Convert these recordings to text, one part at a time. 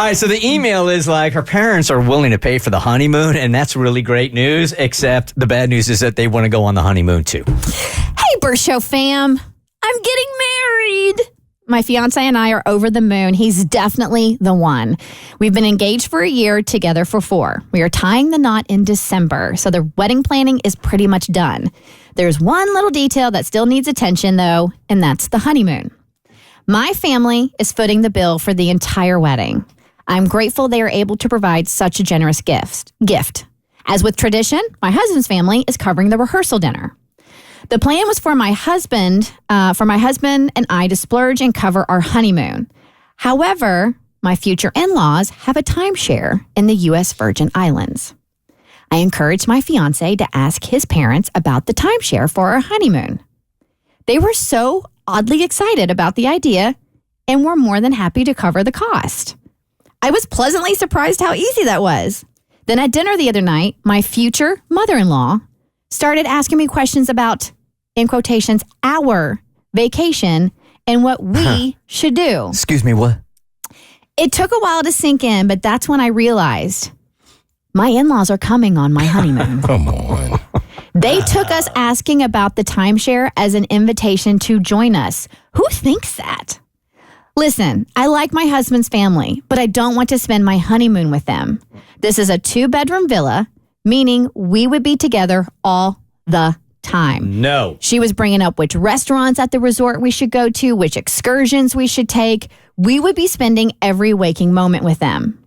right, so the email is like her parents are willing to pay for the honeymoon, and that's really great news, except the bad news is that they want to go on the honeymoon too. Hey, Bert Show fam. I'm getting married. My fiance and I are over the moon. He's definitely the one. We've been engaged for a year, together for 4. We are tying the knot in December, so the wedding planning is pretty much done. There's one little detail that still needs attention, though, and that's the honeymoon. My family is footing the bill for the entire wedding. I'm grateful they are able to provide such a generous gift. As with tradition, my husband's family is covering the rehearsal dinner. The plan was for my husband and I to splurge and cover our honeymoon. However, my future in-laws have a timeshare in the U.S. Virgin Islands. I encouraged my fiance to ask his parents about the timeshare for our honeymoon. They were so oddly excited about the idea and were more than happy to cover the cost. I was pleasantly surprised how easy that was. Then at dinner the other night, my future mother-in-law started asking me questions about, in quotations, our vacation and what we should do. Excuse me, what? It took a while to sink in, but that's when I realized my in-laws are coming on my honeymoon. Come on. They took us asking about the timeshare as an invitation to join us. Who thinks that? Listen, I like my husband's family, but I don't want to spend my honeymoon with them. This is a 2-bedroom villa, meaning we would be together all the time. No. She was bringing up which restaurants at the resort we should go to, which excursions we should take. We would be spending every waking moment with them.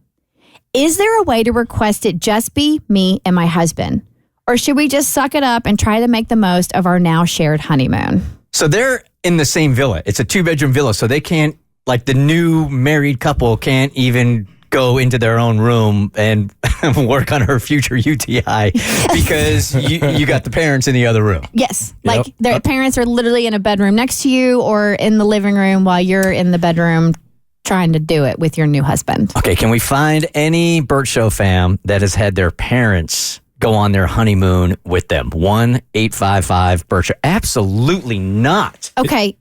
Is there a way to request it just be me and my husband? Or should we just suck it up and try to make the most of our now shared honeymoon? So they're in the same villa. It's a 2-bedroom villa, so they can't, like the new married couple can't even go into their own room and work on her future UTI because you got the parents in the other room. Yes. Like their parents are literally in a bedroom next to you or in the living room while you're in the bedroom trying to do it with your new husband. Okay, can we find any Bert Show fam that has had their parents go on their honeymoon with them? 1-855-BERT Show. Absolutely not. Okay.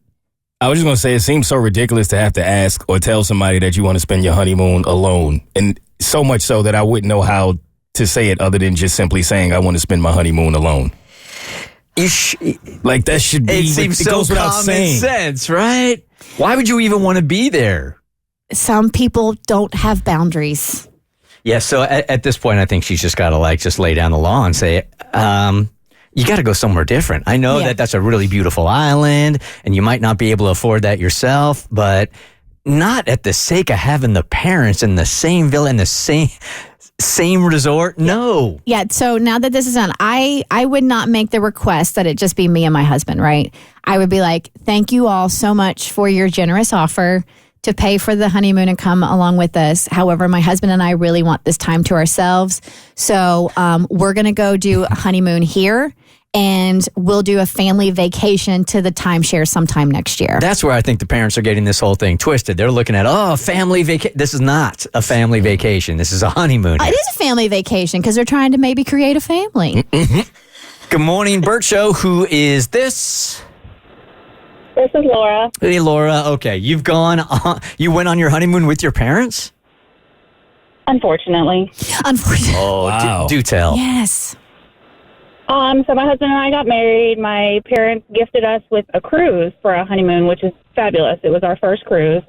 I was just going to say, it seems so ridiculous to have to ask or tell somebody that you want to spend your honeymoon alone. And so much so that I wouldn't know how to say it other than just simply saying, I want to spend my honeymoon alone. Like, that should be, it seems so goes without common saying. sense, right? Why would you even want to be there? Some people don't have boundaries. Yeah, so at this point, I think she's just got to just lay down the law and say, you got to go somewhere different. I know that that's a really beautiful island, and you might not be able to afford that yourself, but not at the sake of having the parents in the same villa, in the same resort. No. Yeah, so now that this is done, I would not make the request that it just be me and my husband, right? I would be like, thank you all so much for your generous offer to pay for the honeymoon and come along with us. However, my husband and I really want this time to ourselves. So we're going to go do a honeymoon here, and we'll do a family vacation to the timeshare sometime next year. That's where I think the parents are getting this whole thing twisted. They're looking at, family vacation. This is not a family vacation. This is a honeymoon. It is a family vacation because they're trying to maybe create a family. Good morning, Bert Show. Who is this? This is Laura. Hey, Laura. Okay, you went on your honeymoon with your parents? Unfortunately. Oh, wow. do tell. Yes. So my husband and I got married. My parents gifted us with a cruise for a honeymoon, which is fabulous. It was our first cruise.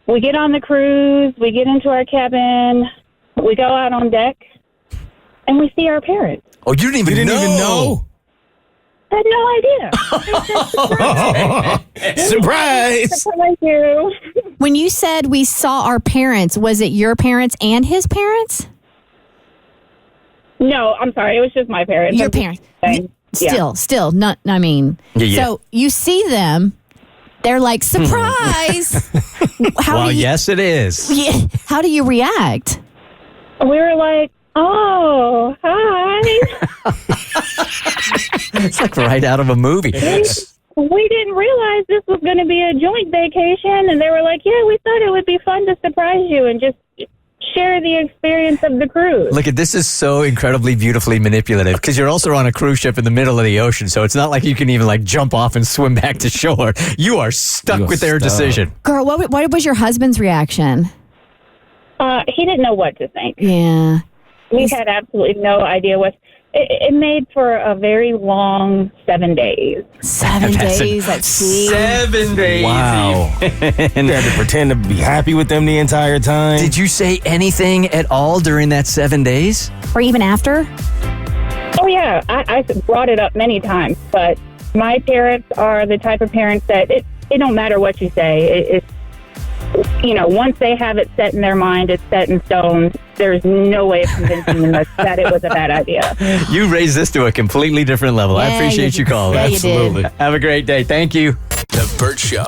We get on the cruise. We get into our cabin. We go out on deck, and we see our parents. Oh, you didn't even know? I had no idea. Surprise! Surprise you. When you said we saw our parents, was it your parents and his parents? No, I'm sorry. It was just my parents. Your parents. Still, not, I mean, Yeah. So you see them, they're like, surprise! Yes, it is. Yeah, how do you react? We were like, oh, hi. It's like right out of a movie. We didn't realize this was going to be a joint vacation, and they were like, yeah, we thought it would be fun to surprise you and just share the experience of the cruise. Look, this is so incredibly beautifully manipulative because you're also on a cruise ship in the middle of the ocean, so it's not like you can even jump off and swim back to shore. You are stuck with their decision. Girl, what was your husband's reaction? he didn't know what to think. Yeah. We had absolutely no idea what. It made for a very long 7 days. 7 days at sea. 7 days. Wow. And You had to pretend to be happy with them the entire time. did you say anything at all during that 7 days? Or even after? Oh, yeah. I brought it up many times, but my parents are the type of parents that it don't matter what you say. Once they have it set in their mind, it's set in stone. There's no way of convincing them that it was a bad idea. You raised this to a completely different level. I Yeah, appreciate you calling. yeah, you did. Absolutely. Have a great day. Thank you. The Bert Show.